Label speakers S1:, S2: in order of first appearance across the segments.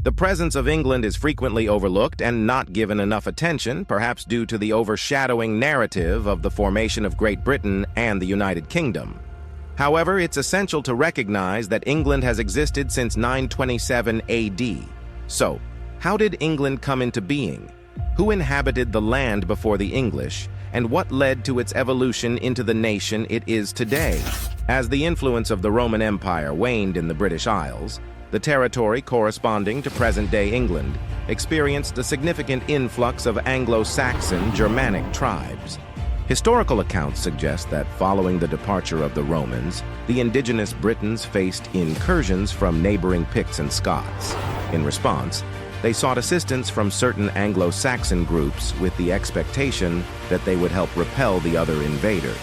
S1: The presence of England is frequently overlooked and not given enough attention, perhaps due to the overshadowing narrative of the formation of Great Britain and the United Kingdom. However, it's essential to recognize that England has existed since 927 AD. So, how did England come into being? Who inhabited the land before the English, and what led to its evolution into the nation it is today? As the influence of the Roman Empire waned in the British Isles, the territory corresponding to present-day England experienced a significant influx of Anglo-Saxon Germanic tribes. Historical accounts suggest that following the departure of the Romans, the indigenous Britons faced incursions from neighboring Picts and Scots. In response, they sought assistance from certain Anglo-Saxon groups with the expectation that they would help repel the other invaders.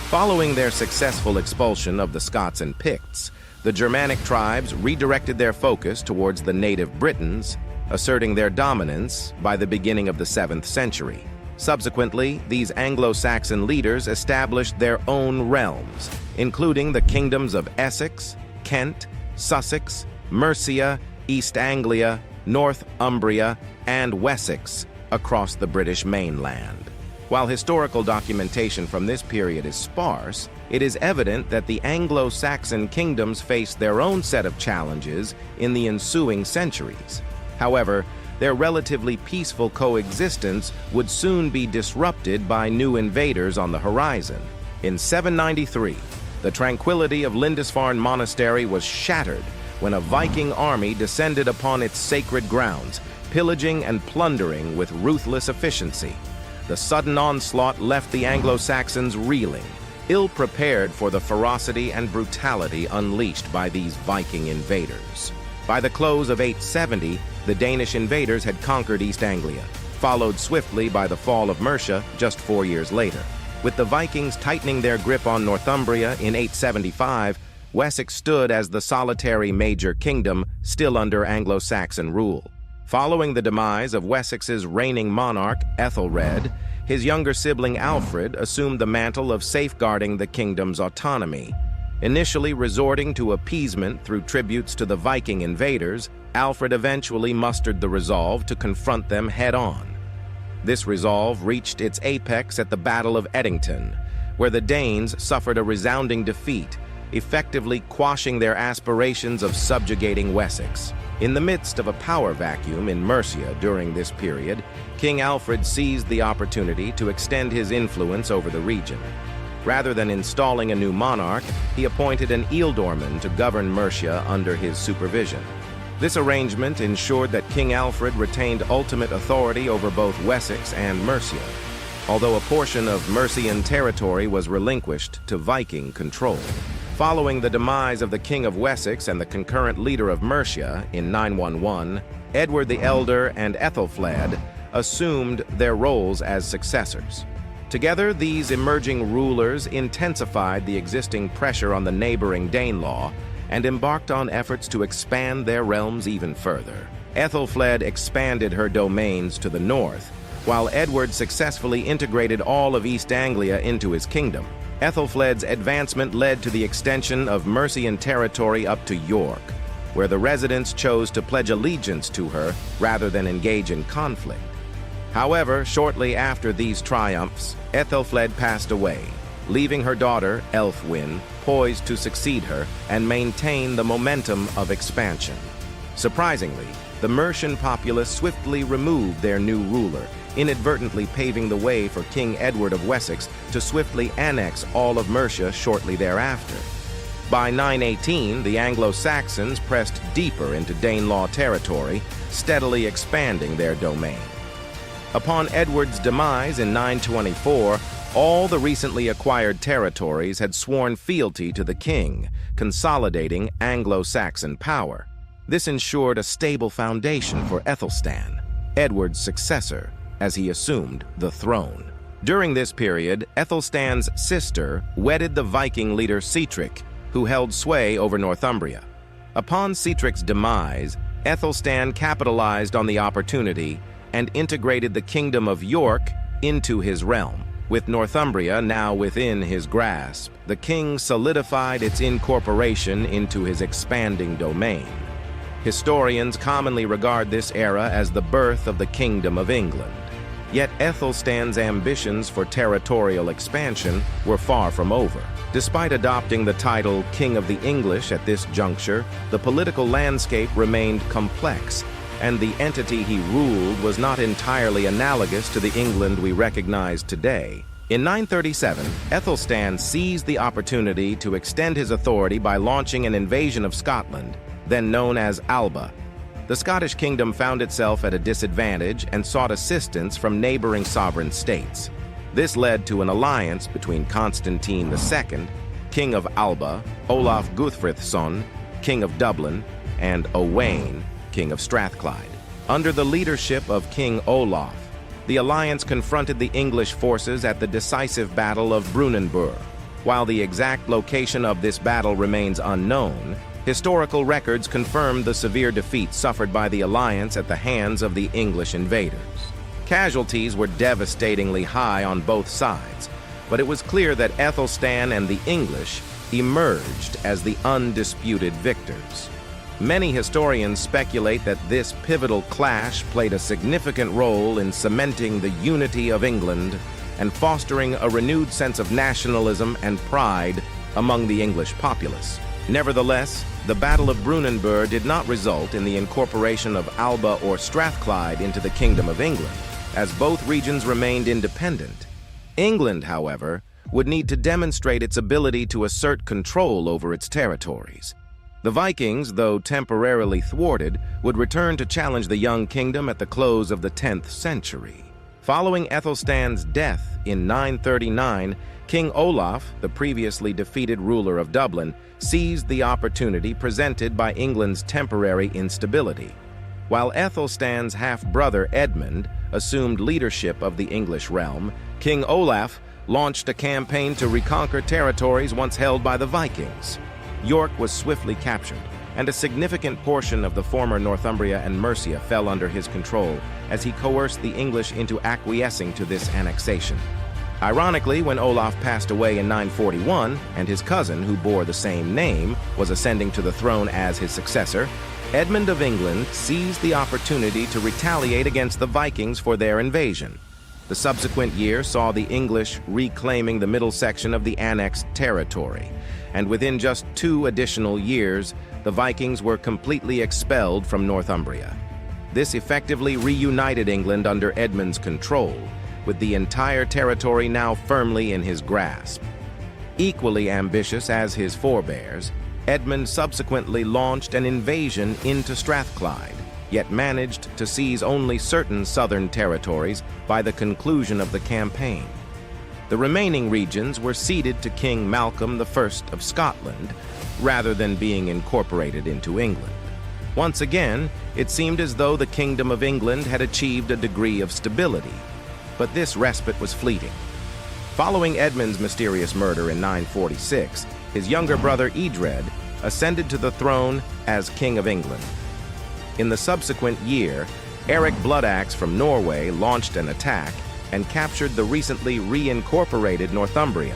S1: Following their successful expulsion of the Scots and Picts, the Germanic tribes redirected their focus towards the native Britons, asserting their dominance by the beginning of the 7th century. Subsequently, these Anglo-Saxon leaders established their own realms, including the kingdoms of Essex, Kent, Sussex, Mercia, East Anglia, Northumbria, and Wessex across the British mainland. While historical documentation from this period is sparse, it is evident that the Anglo-Saxon kingdoms faced their own set of challenges in the ensuing centuries. However, their relatively peaceful coexistence would soon be disrupted by new invaders on the horizon. In 793, the tranquility of Lindisfarne Monastery was shattered when a Viking army descended upon its sacred grounds, pillaging and plundering with ruthless efficiency. The sudden onslaught left the Anglo-Saxons reeling, ill-prepared for the ferocity and brutality unleashed by these Viking invaders. By the close of 870, the Danish invaders had conquered East Anglia, followed swiftly by the fall of Mercia just 4 years later. With the Vikings tightening their grip on Northumbria in 875, Wessex stood as the solitary major kingdom still under Anglo-Saxon rule. Following the demise of Wessex's reigning monarch, Ethelred, his younger sibling Alfred assumed the mantle of safeguarding the kingdom's autonomy. Initially resorting to appeasement through tributes to the Viking invaders, Alfred eventually mustered the resolve to confront them head-on. This resolve reached its apex at the Battle of Edington, where the Danes suffered a resounding defeat, effectively quashing their aspirations of subjugating Wessex. In the midst of a power vacuum in Mercia during this period, King Alfred seized the opportunity to extend his influence over the region. Rather than installing a new monarch, he appointed an ealdorman to govern Mercia under his supervision. This arrangement ensured that King Alfred retained ultimate authority over both Wessex and Mercia, although a portion of Mercian territory was relinquished to Viking control. Following the demise of the King of Wessex and the concurrent leader of Mercia in 911, Edward the Elder and Ethelflaed assumed their roles as successors. Together, these emerging rulers intensified the existing pressure on the neighboring Danelaw and embarked on efforts to expand their realms even further. Ethelflaed expanded her domains to the north, while Edward successfully integrated all of East Anglia into his kingdom. Ethelflaed's advancement led to the extension of Mercian territory up to York, where the residents chose to pledge allegiance to her rather than engage in conflict. However, shortly after these triumphs, Ethelflaed passed away, leaving her daughter, Elfwin, poised to succeed her and maintain the momentum of expansion. Surprisingly, the Mercian populace swiftly removed their new ruler, inadvertently paving the way for King Edward of Wessex to swiftly annex all of Mercia shortly thereafter. By 918, the Anglo-Saxons pressed deeper into Danelaw territory, steadily expanding their domain. Upon Edward's demise in 924, all the recently acquired territories had sworn fealty to the king, consolidating Anglo-Saxon power. This ensured a stable foundation for Aethelstan, Edward's successor, as he assumed the throne. During this period, Ethelstan's sister wedded the Viking leader Sihtric, who held sway over Northumbria. Upon Sihtric's demise, Aethelstan capitalized on the opportunity and integrated the kingdom of York into his realm. With Northumbria now within his grasp, the king solidified its incorporation into his expanding domain. Historians commonly regard this era as the birth of the Kingdom of England. Yet Ethelstan's ambitions for territorial expansion were far from over. Despite adopting the title King of the English at this juncture, the political landscape remained complex, and the entity he ruled was not entirely analogous to the England we recognize today. In 937, Ethelstan seized the opportunity to extend his authority by launching an invasion of Scotland, then known as Alba. The Scottish kingdom found itself at a disadvantage and sought assistance from neighboring sovereign states. This led to an alliance between Constantine II, King of Alba, Olaf Guthfrithson, King of Dublin, and Owain, King of Strathclyde. Under the leadership of King Olaf, the alliance confronted the English forces at the decisive Battle of Brunanburh. While the exact location of this battle remains unknown, historical records confirm the severe defeat suffered by the alliance at the hands of the English invaders. Casualties were devastatingly high on both sides, but it was clear that Ethelstan and the English emerged as the undisputed victors. Many historians speculate that this pivotal clash played a significant role in cementing the unity of England and fostering a renewed sense of nationalism and pride among the English populace. Nevertheless, the Battle of Brunanburh did not result in the incorporation of Alba or Strathclyde into the Kingdom of England, as both regions remained independent. England, however, would need to demonstrate its ability to assert control over its territories. The Vikings, though temporarily thwarted, would return to challenge the young kingdom at the close of the 10th century. Following Ethelstan's death in 939, King Olaf, the previously defeated ruler of Dublin, seized the opportunity presented by England's temporary instability. While Ethelstan's half-brother Edmund assumed leadership of the English realm, King Olaf launched a campaign to reconquer territories once held by the Vikings. York was swiftly captured, and a significant portion of the former Northumbria and Mercia fell under his control as he coerced the English into acquiescing to this annexation. Ironically, when Olaf passed away in 941, and his cousin, who bore the same name, was ascending to the throne as his successor, Edmund of England seized the opportunity to retaliate against the Vikings for their invasion. The subsequent year saw the English reclaiming the middle section of the annexed territory, and within just 2 additional years, the Vikings were completely expelled from Northumbria. This effectively reunited England under Edmund's control, with the entire territory now firmly in his grasp. Equally ambitious as his forebears, Edmund subsequently launched an invasion into Strathclyde, yet managed to seize only certain southern territories by the conclusion of the campaign. The remaining regions were ceded to King Malcolm I of Scotland, rather than being incorporated into England. Once again, it seemed as though the Kingdom of England had achieved a degree of stability, but this respite was fleeting. Following Edmund's mysterious murder in 946, his younger brother Edred ascended to the throne as King of England. In the subsequent year, Eric Bloodaxe from Norway launched an attack and captured the recently reincorporated Northumbria.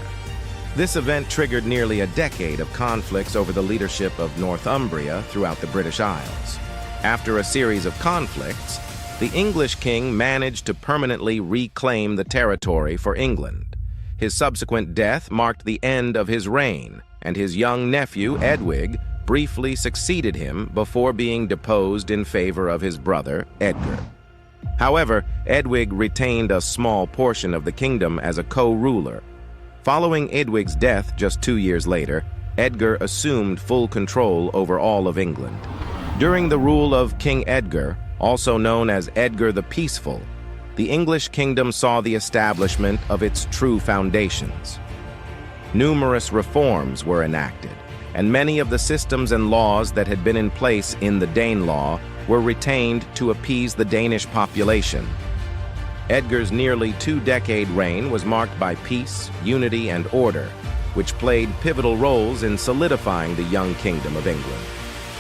S1: This event triggered nearly a decade of conflicts over the leadership of Northumbria throughout the British Isles. After a series of conflicts, the English king managed to permanently reclaim the territory for England. His subsequent death marked the end of his reign, and his young nephew, Edwig, briefly succeeded him before being deposed in favor of his brother, Edgar. However, Edwig retained a small portion of the kingdom as a co-ruler. Following Edwig's death just 2 years later, Edgar assumed full control over all of England. During the rule of King Edgar, also known as Edgar the Peaceful, the English kingdom saw the establishment of its true foundations. Numerous reforms were enacted, and many of the systems and laws that had been in place in the Danelaw were retained to appease the Danish population. Edgar's nearly 2-decade reign was marked by peace, unity, and order, which played pivotal roles in solidifying the young kingdom of England.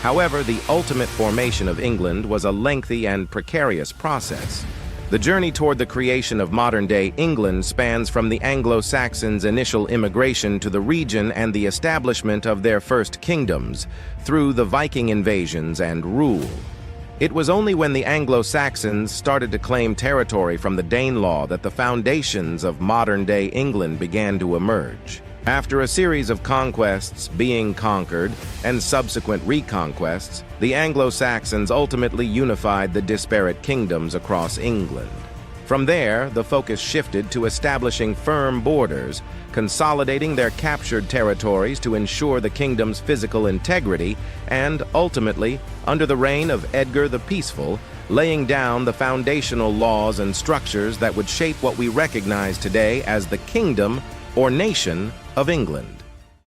S1: However, the ultimate formation of England was a lengthy and precarious process. The journey toward the creation of modern-day England spans from the Anglo-Saxons' initial immigration to the region and the establishment of their first kingdoms, through the Viking invasions and rule. It was only when the Anglo-Saxons started to claim territory from the Danelaw that the foundations of modern-day England began to emerge. After a series of conquests being conquered and subsequent reconquests, the Anglo-Saxons ultimately unified the disparate kingdoms across England. From there, the focus shifted to establishing firm borders, consolidating their captured territories to ensure the kingdom's physical integrity, and ultimately, under the reign of Edgar the Peaceful, laying down the foundational laws and structures that would shape what we recognize today as the Kingdom or Nation of England.